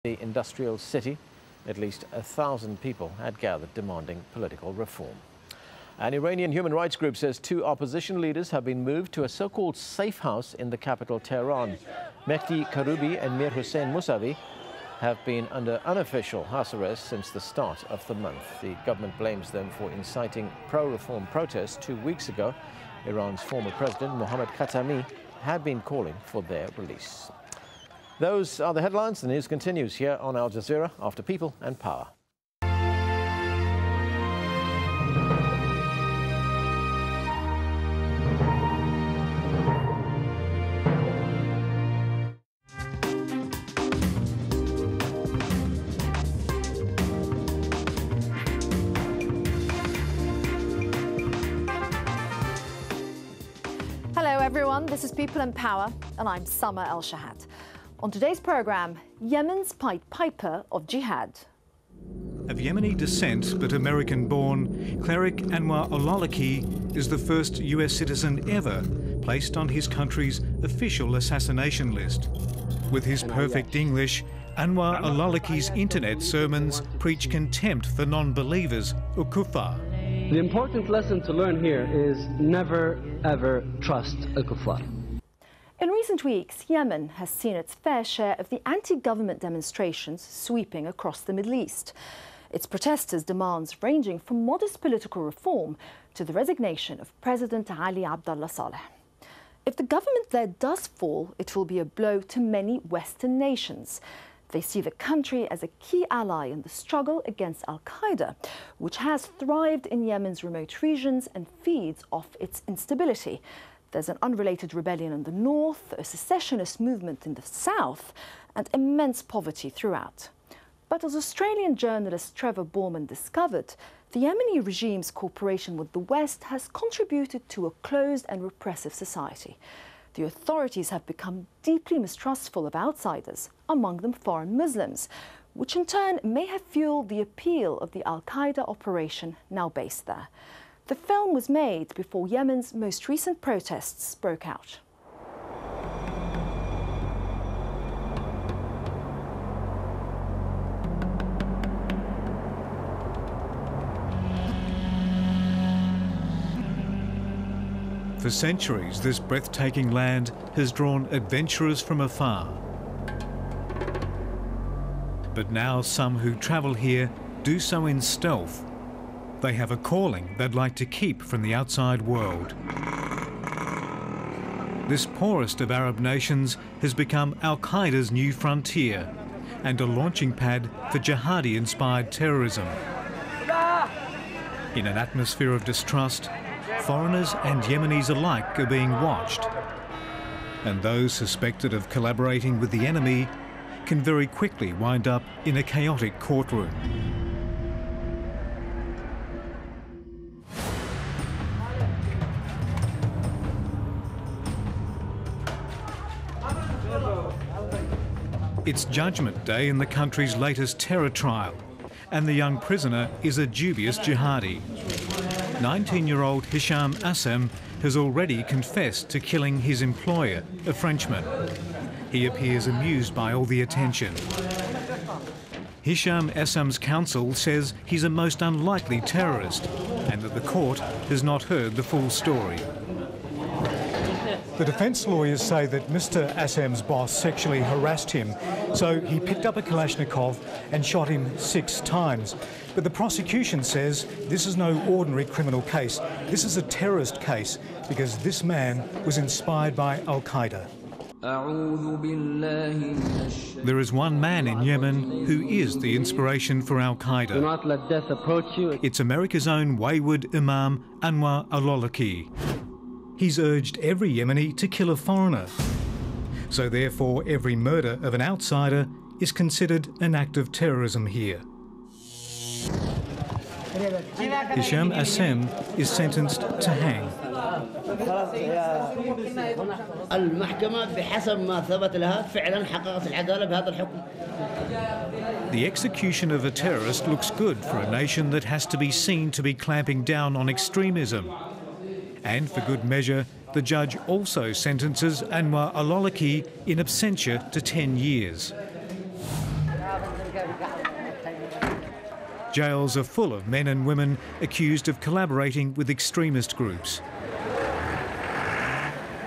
The industrial city, at least 1,000 people had gathered demanding political reform. An Iranian human rights group says 2 opposition leaders have been moved to a so-called safe house in the capital, Tehran. Mehdi Karoubi and Mir Hossein Mousavi have been under unofficial house arrest since the start of the month. The government blames them for inciting pro-reform protests 2 weeks ago. Iran's former president, Mohammad Khatami, had been calling for their release. Those are the headlines. The news continues here on Al Jazeera after People and Power. Hello everyone, this is People and Power and I'm Summer El-Shahat. On today's programme, Yemen's Pied Piper of Jihad. Of Yemeni descent but American-born, cleric Anwar al-Awlaki is the first US citizen ever placed on his country's official assassination list. With his perfect English, Anwar al-Awlaki's internet sermons preach contempt for non-believers or kuffar. The important lesson to learn here is never ever trust al-kuffar. In recent weeks, Yemen has seen its fair share of the anti-government demonstrations sweeping across the Middle East. Its protesters' demands ranging from modest political reform to the resignation of President Ali Abdullah Saleh. If the government there does fall, it will be a blow to many Western nations. They see the country as a key ally in the struggle against al-Qaeda, which has thrived in Yemen's remote regions and feeds off its instability. There's an unrelated rebellion in the north, a secessionist movement in the south, and immense poverty throughout. But as Australian journalist Trevor Borman discovered, the Yemeni regime's cooperation with the West has contributed to a closed and repressive society. The authorities have become deeply mistrustful of outsiders, among them foreign Muslims, which in turn may have fueled the appeal of the al-Qaeda operation now based there. The film was made before Yemen's most recent protests broke out. For centuries, this breathtaking land has drawn adventurers from afar. But now some who travel here do so in stealth. They have a calling they'd like to keep from the outside world. This poorest of Arab nations has become al-Qaeda's new frontier and a launching pad for jihadi-inspired terrorism. In an atmosphere of distrust, foreigners and Yemenis alike are being watched. And those suspected of collaborating with the enemy can very quickly wind up in a chaotic courtroom. It's Judgment Day in the country's latest terror trial, and the young prisoner is a dubious jihadi. 19-year-old Hisham Assem has already confessed to killing his employer, a Frenchman. He appears amused by all the attention. Hisham Assem's counsel says he's a most unlikely terrorist and that the court has not heard the full story. The defence lawyers say that Mr Assem's boss sexually harassed him, so he picked up a Kalashnikov and shot him 6 times. But the prosecution says this is no ordinary criminal case. This is a terrorist case because this man was inspired by al-Qaeda. There is one man in Yemen who is the inspiration for al-Qaeda. Do not let death approach you. It's America's own wayward Imam Anwar al-Awlaki. He's urged every Yemeni to kill a foreigner. So therefore, every murder of an outsider is considered an act of terrorism here. Hisham Assem is sentenced to hang. The execution of a terrorist looks good for a nation that has to be seen to be clamping down on extremism. And for good measure, the judge also sentences Anwar al-Awlaki in absentia to 10 years. Jails are full of men and women accused of collaborating with extremist groups.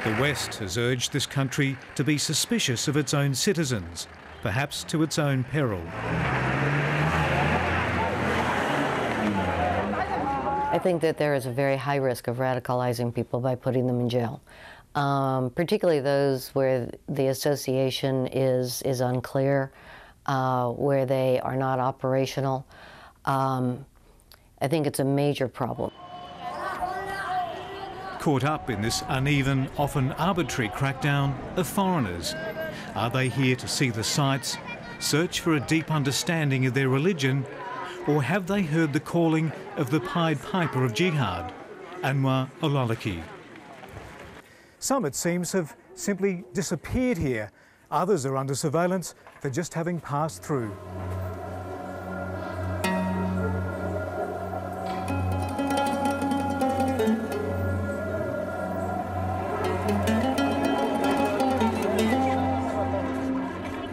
The West has urged this country to be suspicious of its own citizens, perhaps to its own peril. I think that there is a very high risk of radicalizing people by putting them in jail, particularly those where the association is unclear, where they are not operational. I think it's a major problem. Caught up in this uneven, often arbitrary crackdown are foreigners. Are they here to see the sights, search for a deep understanding of their religion, or have they heard the calling of the Pied Piper of Jihad, Anwar al-Awlaki? Some, it seems, have simply disappeared here. Others are under surveillance for just having passed through.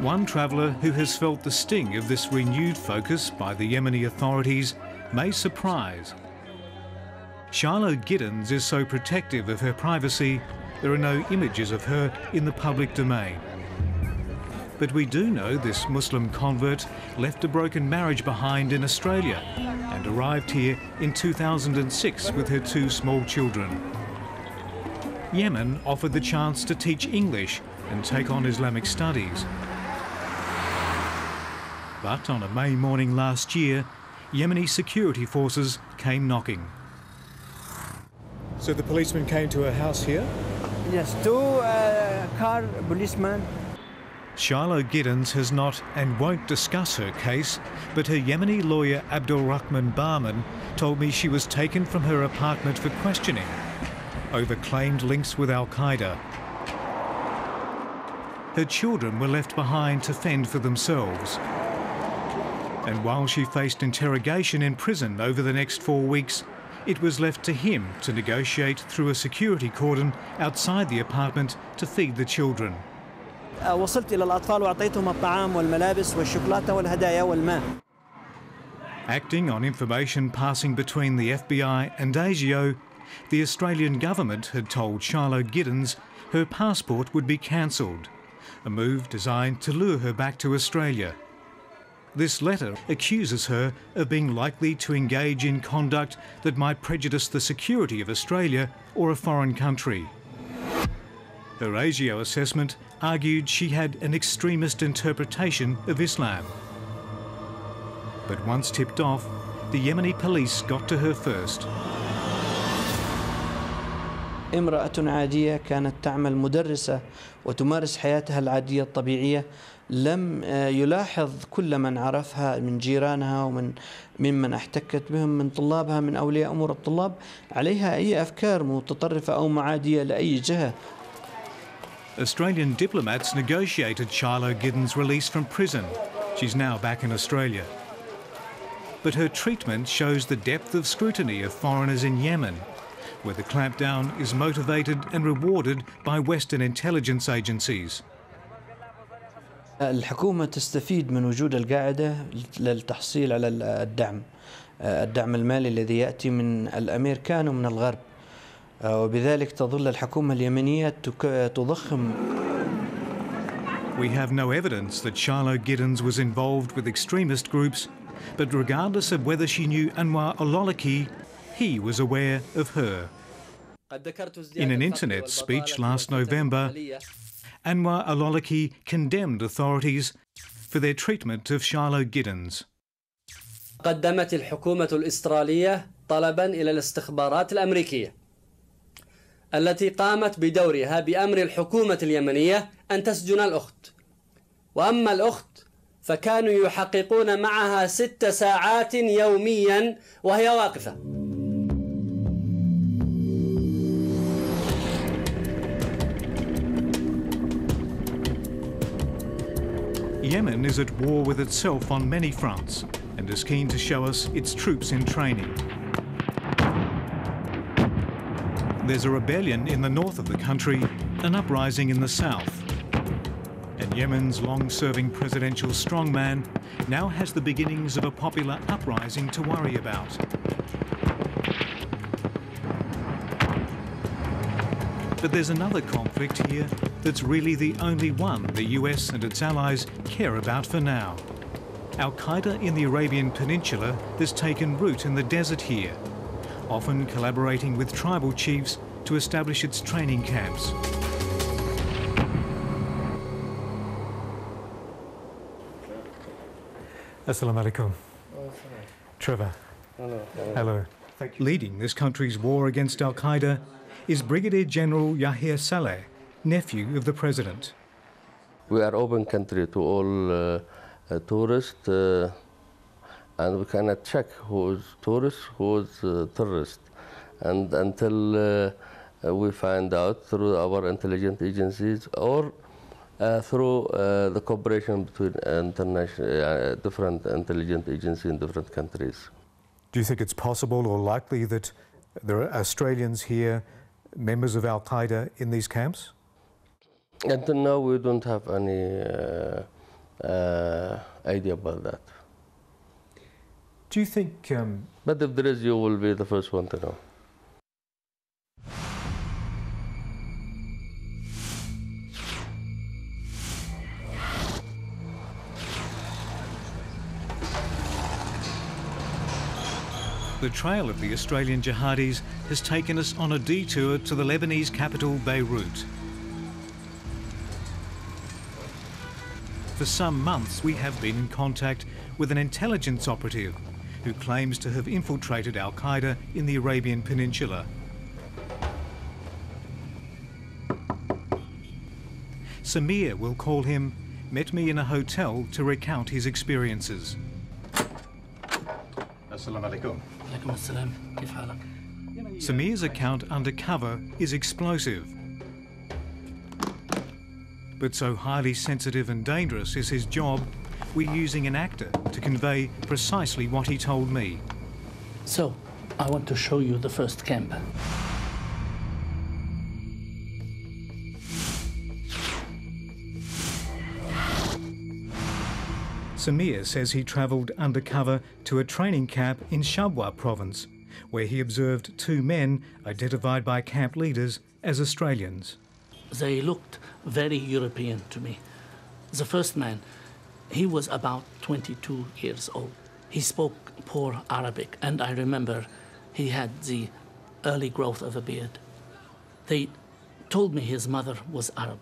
One traveller who has felt the sting of this renewed focus by the Yemeni authorities may surprise. Shiloh Giddens is so protective of her privacy, there are no images of her in the public domain. But we do know this Muslim convert left a broken marriage behind in Australia and arrived here in 2006 with her 2 small children. Yemen offered the chance to teach English and take on Islamic studies. But on a May morning last year, Yemeni security forces came knocking. So the policeman came to her house here? Yes, 2 car policemen. Shiloh Giddens has not and won't discuss her case, but her Yemeni lawyer Abdul Rahman Barman told me she was taken from her apartment for questioning over claimed links with Al-Qaeda. Her children were left behind to fend for themselves. And while she faced interrogation in prison over the next 4 weeks, it was left to him to negotiate through a security cordon outside the apartment to feed the children. وصلت إلى الأطفال وأعطيتهم الطعام والملابس والشوكولاتة والهدايا والماء. Acting on information passing between the FBI and ASIO, the Australian government had told Shiloh Giddens her passport would be cancelled, a move designed to lure her back to Australia. This letter accuses her of being likely to engage in conduct that might prejudice the security of Australia or a foreign country. Her ASIO assessment argued she had an extremist interpretation of Islam. But once tipped off, the Yemeni police got to her first. امرأة عادية كانت تعمل مدرسة وتمارس حياتها العادية الطبيعية، لم يلاحظ كل من عرفها من جيرانها ومن ممن احتكت بهم من طلابها من أولياء أمور الطلاب عليها أي أفكار متطرفة أو معادية لأي جهة. Australian diplomats negotiated Shiloh Giddens' release from prison. She's now back in Australia. But her treatment shows the depth of scrutiny of foreigners in Yemen, where the clampdown is motivated and rewarded by Western intelligence agencies. الحكومة تستفيد من وجود القاعدة للتحصيل على الدعم المالي الذي يأتي من الأمريكان ومن الغرب، وبذلك تظل الحكومة اليمنية تضخم. We have no evidence that Shiloh Giddens was involved with extremist groups, but regardless of whether she knew Anwar al-Awlaki, he was aware of her. In an internet speech last November, Anwar al-Awlaki condemned authorities for their treatment of Shiloh Giddens. قدمت الحكومة الإسترالية طلبا إلى الاستخبارات الأمريكية التي قامت بدورها بأمر الحكومة اليمنية أن تسجن الأخت، وأما الأخت فكانوا يحققون معها 6 ساعات يوميا وهي واقفة. Yemen is at war with itself on many fronts and is keen to show us its troops in training. There's a rebellion in the north of the country, an uprising in the south. And Yemen's long-serving presidential strongman now has the beginnings of a popular uprising to worry about. But there's another conflict here that's really the only one the US and its allies care about for now. Al-Qaeda in the Arabian Peninsula has taken root in the desert here, often collaborating with tribal chiefs to establish its training camps. Assalamu alaikum. Trevor. Hello. Leading this country's war against Al-Qaeda is Brigadier General Yahya Saleh, nephew of the president. We are open country to all tourists, and we cannot check who is tourist, who is terrorist. And until we find out through our intelligence agencies or through the cooperation between international, different intelligence agencies in different countries. Do you think it's possible or likely that there are Australians here, members of Al-Qaeda, in these camps? Until now, we don't have any idea about that. Do you think... But if there is, you will be the first one to know. The trail of the Australian jihadis has taken us on a detour to the Lebanese capital, Beirut. For some months, we have been in contact with an intelligence operative who claims to have infiltrated Al-Qaeda in the Arabian Peninsula. Samir, we'll call him, met me in a hotel to recount his experiences. Assalamu alaikum. Samir's account undercover is explosive. But so highly sensitive and dangerous is his job, we're using an actor to convey precisely what he told me. So, I want to show you the first camp. Samir says he travelled undercover to a training camp in Shabwa province, where he observed two men identified by camp leaders as Australians. They looked very European to me. The first man, he was about 22 years old. He spoke poor Arabic, and I remember he had the early growth of a beard. They told me his mother was Arab,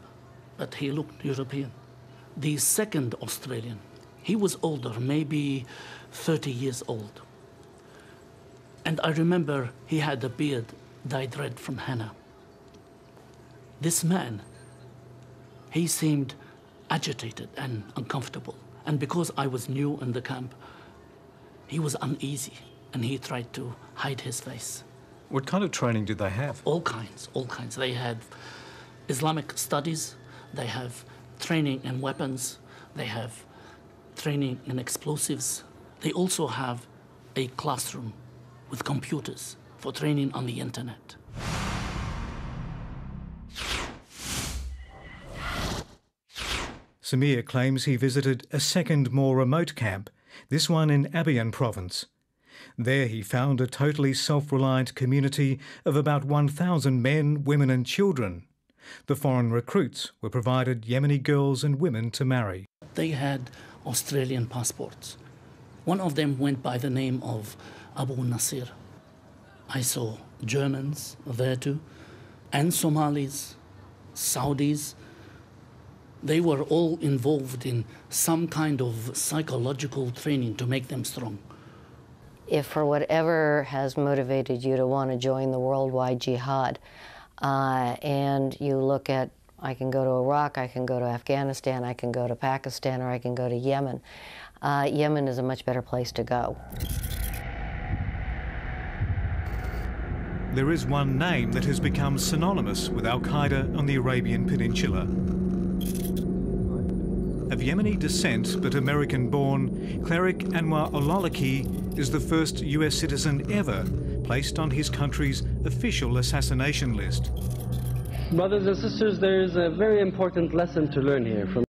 but he looked European. The second Australian, he was older, maybe 30 years old. And I remember he had a beard dyed red from henna. This man, he seemed agitated and uncomfortable. And because I was new in the camp, he was uneasy and he tried to hide his face. What kind of training did they have? All kinds, all kinds. They had Islamic studies, they have training in weapons, they have training in explosives. They also have a classroom with computers for training on the internet. Samir claims he visited a second, more remote camp, this one in Abyan province. There he found a totally self-reliant community of about 1,000 men, women and children. The foreign recruits were provided Yemeni girls and women to marry. They had Australian passports. One of them went by the name of Abu Nasir. I saw Germans there too, and Somalis, Saudis. They were all involved in some kind of psychological training to make them strong. If for whatever has motivated you to want to join the worldwide jihad, and you look at, I can go to Iraq, I can go to Afghanistan, I can go to Pakistan, or I can go to Yemen. Yemen is a much better place to go. There is one name that has become synonymous with Al-Qaeda on the Arabian Peninsula. Of Yemeni descent but American-born, cleric Anwar al-Awlaki is the first US citizen ever placed on his country's official assassination list. Brothers and sisters, there is a very important lesson to learn here from